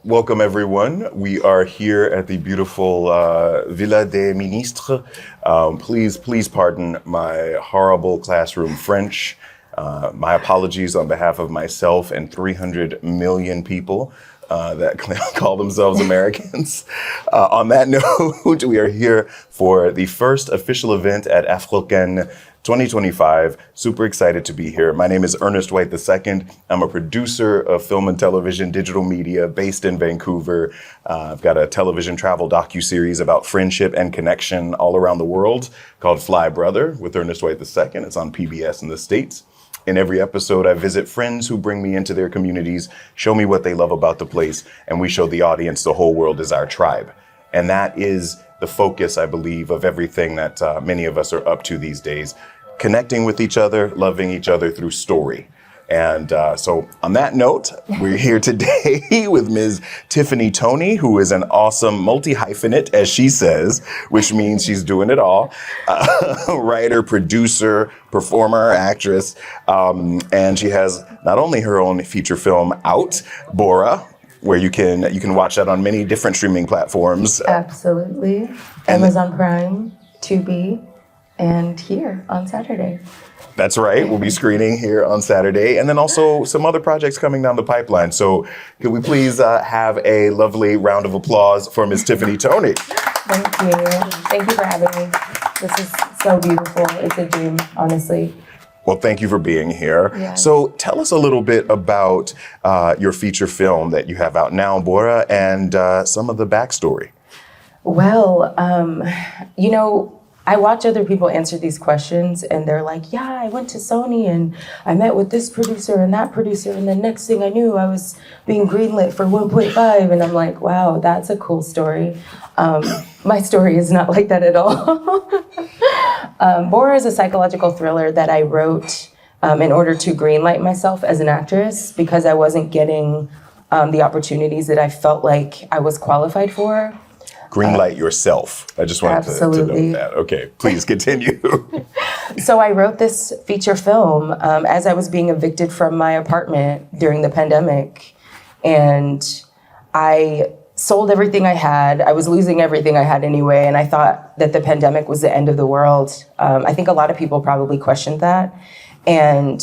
Welcome, everyone. We are here at the beautiful Villa des Ministres. Please pardon my horrible classroom French. My apologies on behalf of myself and 300 million people that call themselves Americans. On that note, we are here for the first official event at AfroCannes 2025. Super excited to be here. My name is Ernest White II. I'm a producer of film and television, digital media based in Vancouver. I've got a television travel docuseries about friendship and connection all around the world called Fly Brother with Ernest White II. It's on PBS in the States. In every episode, I visit friends who bring me into their communities, show me what they love about the place, and we show the audience the whole world is our tribe. And that is the focus, I believe, of everything that many of us are up to these days. Connecting with each other, loving each other through story. And so on that note, we're here today with Ms. Tiffany Toney, who is an awesome multi-hyphenate, as she says, which means she's doing it all. Writer, producer, performer, actress. And she has not only her own feature film out, Bora, where you can watch that on many different streaming platforms. Absolutely. Amazon Prime, Tubi, and here on Saturday. That's right. We'll be screening here on Saturday. And then also some other projects coming down the pipeline. So could we please have a lovely round of applause for Ms. Tiffany Toney? Thank you. Thank you for having me. This is so beautiful. It's a dream, honestly. Well, thank you for being here. Yeah. So tell us a little bit about your feature film that you have out now, Bora, and some of the backstory. Well, I watch other people answer these questions and they're like, yeah, I went to Sony and I met with this producer and that producer. And the next thing I knew, I was being greenlit for 1.5. And I'm like, wow, that's a cool story. My story is not like that at all. Bora is a psychological thriller that I wrote in order to greenlight myself as an actress because I wasn't getting the opportunities that I felt like I was qualified for. Greenlight yourself. I just wanted to note that. Okay, please continue. So I wrote this feature film as I was being evicted from my apartment during the pandemic. And I sold everything I had. I was losing everything I had anyway. And I thought that the pandemic was the end of the world. I think a lot of people probably questioned that. And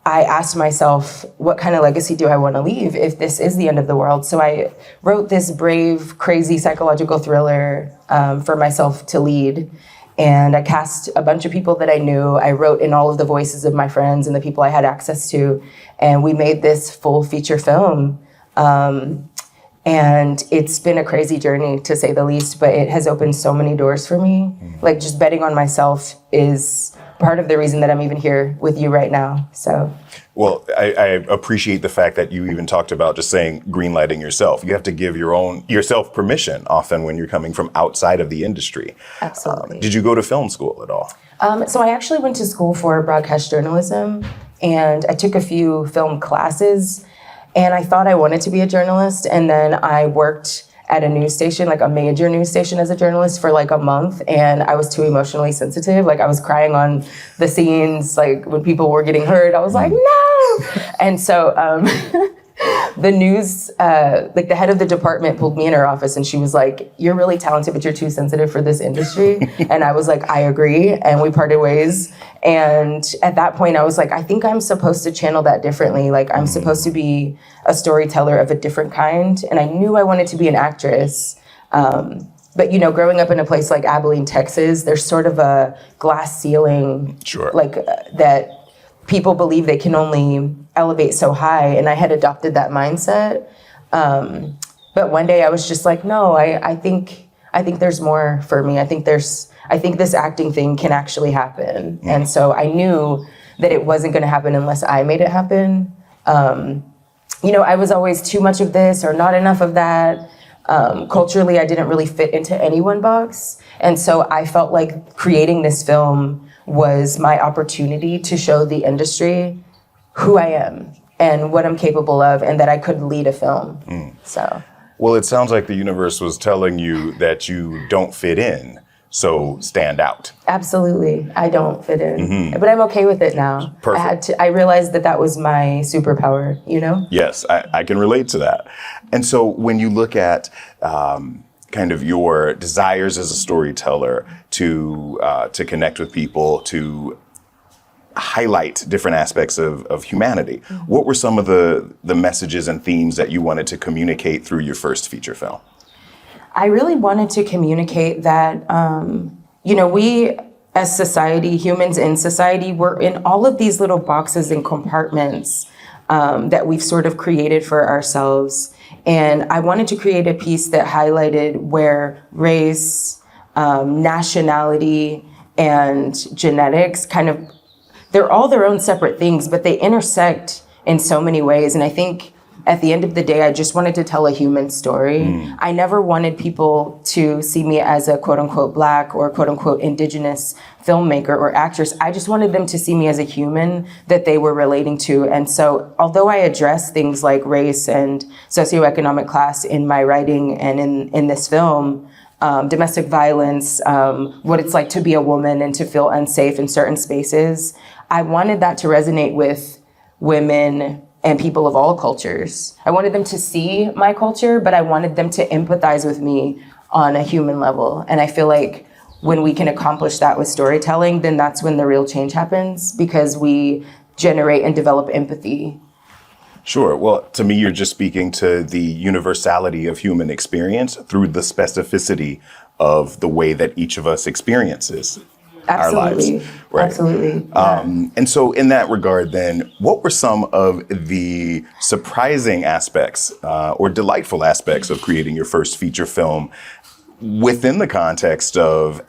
I asked myself, what kind of legacy do I want to leave if this is the end of the world? So I wrote this brave, crazy psychological thriller for myself to lead. And I cast a bunch of people that I knew. I wrote in all of the voices of my friends and the people I had access to. And we made this full feature film. And it's been a crazy journey, to say the least, but it has opened so many doors for me. Like, just betting on myself is part of the reason that I'm even here with you right now. So, well, I appreciate the fact that you even talked about just saying greenlighting yourself. You have to give yourself permission often when you're coming from outside of the industry. Absolutely. Did you go to film school at all? So I actually went to school for broadcast journalism, and I took a few film classes, and I thought I wanted to be a journalist, and then I worked at a news station, like a major news station as a journalist for like a month, and I was too emotionally sensitive. Like, I was crying on the scenes, like when people were getting hurt, I was like, no! And so the news, like the head of the department pulled me in her office and she was like, you're really talented, but you're too sensitive for this industry. And I was like, I agree. And we parted ways. And at that point I was like, I think I'm supposed to channel that differently. Like, I'm supposed to be a storyteller of a different kind. And I knew I wanted to be an actress. But, growing up in a place like Abilene, Texas, there's sort of a glass ceiling, Sure. like that people believe they can only elevate so high. And I had adopted that mindset. But one day I was just like, no, I think there's more for me. I think this acting thing can actually happen. And so I knew that it wasn't going to happen unless I made it happen. I was always too much of this or not enough of that. Culturally, I didn't really fit into any one box. And so I felt like creating this film was my opportunity to show the industry who I am and what I'm capable of, and that I could lead a film. So. Well, it sounds like the universe was telling you that you don't fit in, so stand out. Absolutely. I don't fit in, but I'm okay with it now. Perfect. I realized that was my superpower, you know? Yes, I can relate to that. And so when you look at kind of your desires as a storyteller to connect with people, to highlight different aspects of humanity, what were some of the messages and themes that you wanted to communicate through your first feature film? I really wanted to communicate that, we as society, humans in society, we're in all of these little boxes and compartments that we've sort of created for ourselves. And I wanted to create a piece that highlighted where race, nationality, and genetics they're all their own separate things, but they intersect in so many ways. And I think at the end of the day, I just wanted to tell a human story. I never wanted people to see me as a quote unquote Black or quote unquote indigenous filmmaker or actress. I just wanted them to see me as a human that they were relating to. And so although I address things like race and socioeconomic class in my writing and in this film, domestic violence, what it's like to be a woman and to feel unsafe in certain spaces, I wanted that to resonate with women and people of all cultures. I wanted them to see my culture, but I wanted them to empathize with me on a human level. And I feel like when we can accomplish that with storytelling, then that's when the real change happens, because we generate and develop empathy. Sure. Well, to me, you're just speaking to the universality of human experience through the specificity of the way that each of us experiences our lives. Right. Absolutely. Yeah. And so in that regard, then, what were some of the surprising aspects or delightful aspects of creating your first feature film within the context of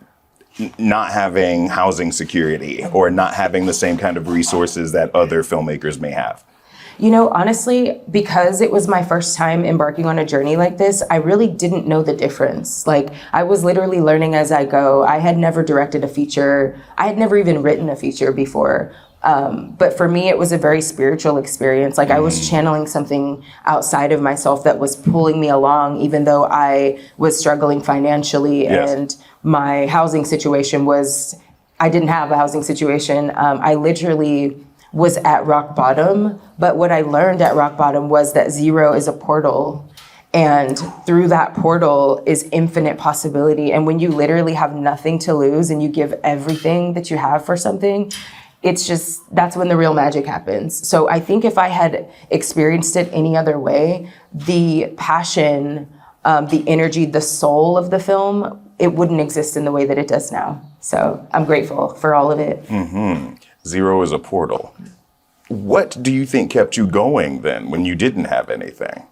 not having housing security or not having the same kind of resources that other filmmakers may have? You know, honestly, because it was my first time embarking on a journey like this, I really didn't know the difference. Like, I was literally learning as I go. I had never directed a feature. I had never even written a feature before. But for me, it was a very spiritual experience. Like, I was channeling something outside of myself that was pulling me along, even though I was struggling financially. Yes. And my housing situation I didn't have a housing situation. I literally was at rock bottom. But what I learned at rock bottom was that zero is a portal. And through that portal is infinite possibility. And when you literally have nothing to lose and you give everything that you have for something, that's when the real magic happens. So I think if I had experienced it any other way, the passion, the energy, the soul of the film, it wouldn't exist in the way that it does now. So I'm grateful for all of it. Mm-hmm. Zero is a portal. What do you think kept you going then when you didn't have anything?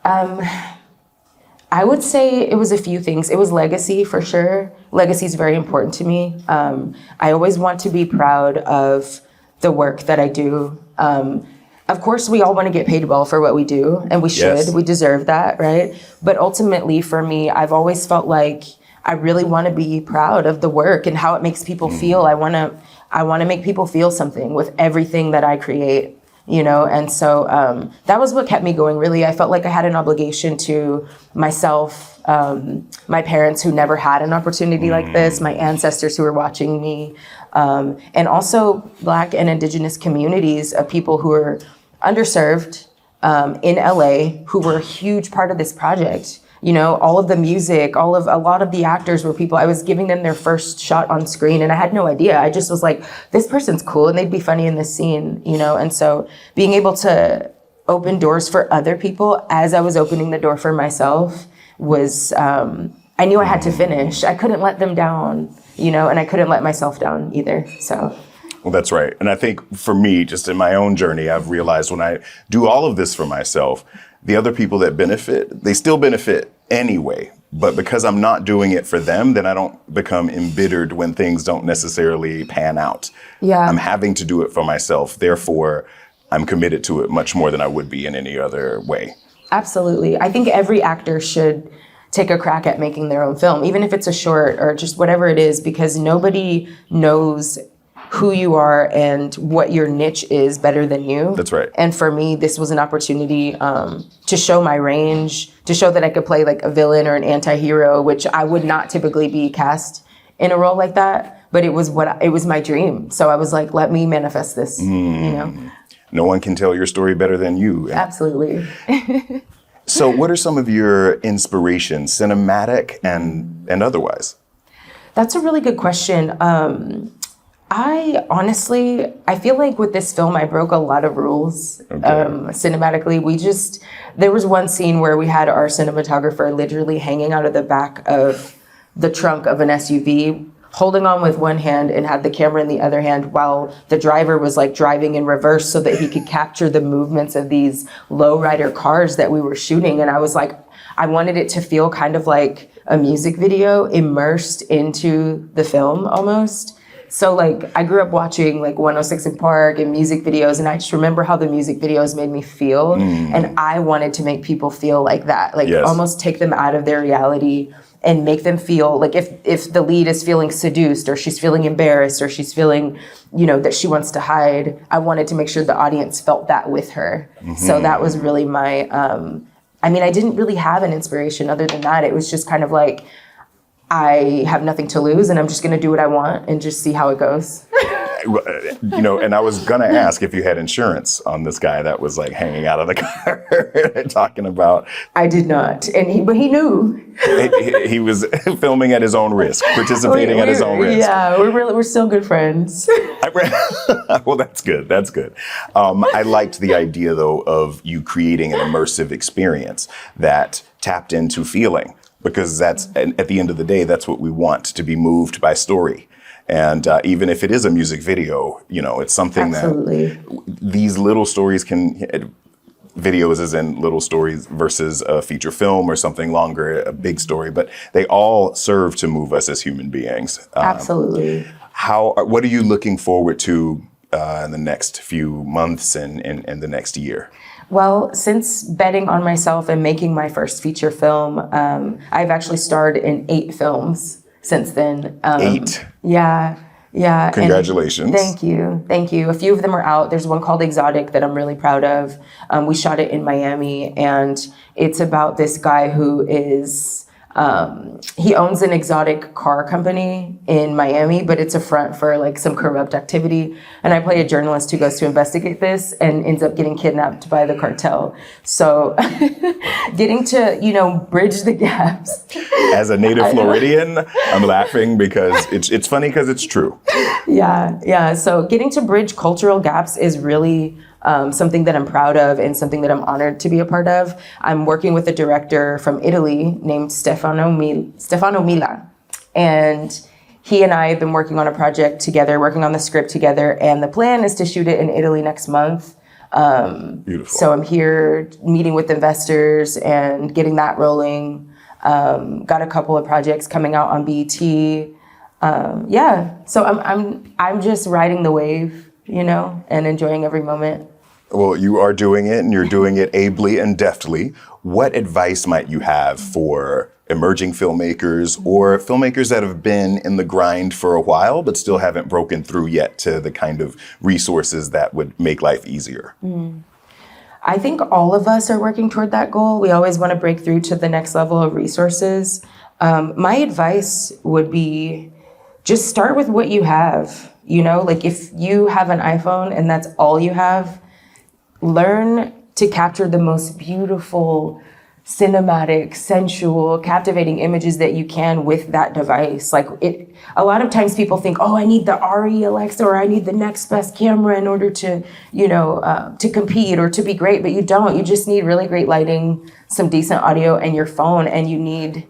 I would say it was a few things. It was legacy for sure. Legacy is very important to me. I always want to be proud of the work that I do. Of course, we all want to get paid well for what we do, and we should. Yes. We deserve that, right? But ultimately, for me, I've always felt like I really want to be proud of the work and how it makes people feel. I want to make people feel something with everything that I create, you know? And so that was what kept me going, really. I felt like I had an obligation to myself, my parents who never had an opportunity like this, my ancestors who were watching me, and also Black and Indigenous communities of people who are underserved in LA, who were a huge part of this project. You know, all of the music, a lot of the actors were people, I was giving them their first shot on screen and I had no idea. I just was like, this person's cool and they'd be funny in this scene, you know? And so being able to open doors for other people as I was opening the door for myself was, I knew I had to finish. I couldn't let them down, you know, and I couldn't let myself down either, so. Well, that's right. And I think for me, just in my own journey, I've realized when I do all of this for myself, the other people that benefit, they still benefit anyway. But because I'm not doing it for them, then I don't become embittered when things don't necessarily pan out. Yeah. I'm having to do it for myself. Therefore, I'm committed to it much more than I would be in any other way. Absolutely. I think every actor should take a crack at making their own film, even if it's a short or just whatever it is, because nobody knows who you are and what your niche is better than you. That's right. And for me, this was an opportunity to show my range, to show that I could play like a villain or an anti-hero, which I would not typically be cast in a role like that. But it was my dream. So I was like, let me manifest this, you know? No one can tell your story better than you. Absolutely. So what are some of your inspirations, cinematic and otherwise? That's a really good question. I feel like with this film, I broke a lot of rules. Cinematically. There was one scene where we had our cinematographer literally hanging out of the back of the trunk of an SUV, holding on with one hand and had the camera in the other hand while the driver was like driving in reverse so that he could capture the movements of these lowrider cars that we were shooting. And I was like, I wanted it to feel kind of like a music video immersed into the film almost. So like I grew up watching like 106 in Park and music videos, and I just remember how the music videos made me feel. And I wanted to make people feel like that, like almost take them out of their reality and make them feel like if the lead is feeling seduced or she's feeling embarrassed or she's feeling, you know, that she wants to hide, I wanted to make sure the audience felt that with her. So that was really my, I didn't really have an inspiration other than that. It was just kind of like, I have nothing to lose and I'm just going to do what I want and just see how it goes. You know, and I was going to ask if you had insurance on this guy that was like hanging out of the car talking about. I did not. But he knew. He was filming at his own risk, participating at his own risk. Yeah, we're still good friends. Well, that's good. That's good. I liked the idea, though, of you creating an immersive experience that tapped into feeling, because that's, at the end of the day, that's what we want, to be moved by story. And even if it is a music video, you know, it's something that these little stories videos as in little stories versus a feature film or something longer, a big story, but they all serve to move us as human beings. Absolutely. What are you looking forward to in the next few months and the next year? Well, since betting on myself and making my first feature film, I've actually starred in 8 films since then. 8? Yeah. Congratulations. Thank you. A few of them are out. There's one called Exotic that I'm really proud of. We shot it in Miami, and it's about this guy who is... he owns an exotic car company in Miami, but it's a front for like some corrupt activity. And I play a journalist who goes to investigate this and ends up getting kidnapped by the cartel. So getting to, you know, bridge the gaps. As a native Floridian, I'm laughing because it's funny because it's true. Yeah. So getting to bridge cultural gaps is really something that I'm proud of and something that I'm honored to be a part of. I'm working with a director from Italy named Stefano Mila. And he and I have been working on a project together, working on the script together. And the plan is to shoot it in Italy next month. Beautiful. So I'm here meeting with investors and getting that rolling. Got a couple of projects coming out on BET. So I'm just riding the wave, you know, and enjoying every moment. Well, you are doing it, and you're doing it ably and deftly. What advice might you have for emerging filmmakers or filmmakers that have been in the grind for a while but still haven't broken through yet to the kind of resources that would make life easier? I think all of us are working toward that goal. We always want to break through to the next level of resources. My advice would be just start with what you have. You know, like if you have an iPhone and that's all you have, learn to capture the most beautiful, cinematic, sensual, captivating images that you can with that device. Like a lot of times people think, oh, I need the RE Alexa or I need the next best camera in order to, you know, to compete or to be great, but you don't. You just need really great lighting, some decent audio, and your phone, and you need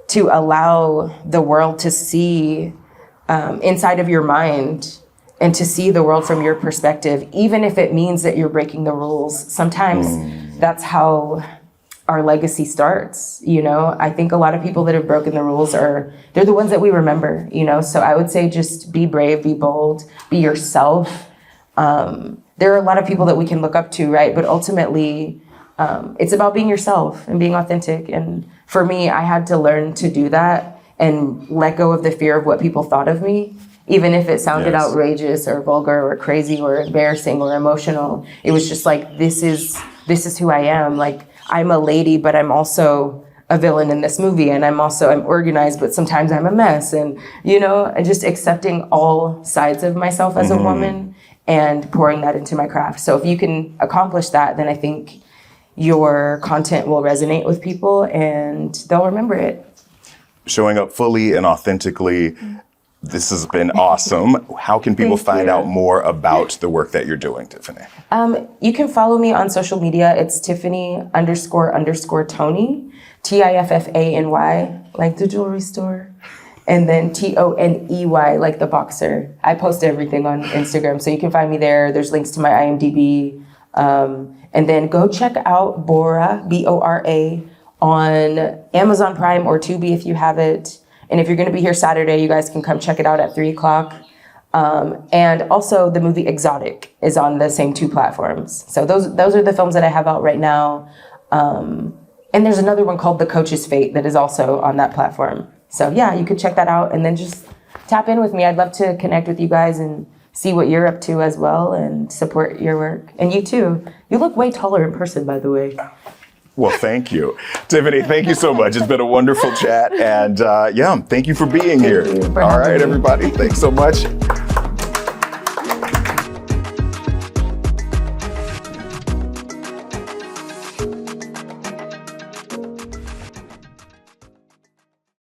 to allow the world to see inside of your mind and to see the world from your perspective, even if it means that you're breaking the rules. Sometimes that's how our legacy starts, you know? I think a lot of people that have broken the rules they're the ones that we remember, you know? So I would say just be brave, be bold, be yourself. There are a lot of people that we can look up to, right? But ultimately, it's about being yourself and being authentic. And for me, I had to learn to do that and let go of the fear of what people thought of me Even if it sounded Yes. outrageous or vulgar or crazy or embarrassing or emotional, it was just like, this is who I am. Like, I'm a lady, but I'm also a villain in this movie, and I'm organized, but sometimes I'm a mess, and and just accepting all sides of myself as a woman and pouring that into my craft. So if you can accomplish that, then I think your content will resonate with people and they'll remember it. Showing up fully and authentically. This has been awesome. How can people find out more about the work that you're doing, Tiffany? You can follow me on social media. It's Tiffany__Toney, TIFFANY, like the jewelry store. And then TONEY, like the boxer. I post everything on Instagram, so you can find me there. There's links to my IMDb. And then go check out Bora, Bora, on Amazon Prime or Tubi if you have it. And if you're going to be here Saturday, you guys can come check it out at 3:00. And also the movie Exotic is on the same two platforms. So those are the films that I have out right now. And there's another one called The Coach's Fate that is also on that platform. So yeah, you could check that out and then just tap in with me. I'd love to connect with you guys and see what you're up to as well and support your work. And you too. You look way taller in person, by the way. Well, thank you. Tiffany, thank you so much. It's been a wonderful chat. And thank you for being here. Thank you for All having right, me. everybody. Thanks so much.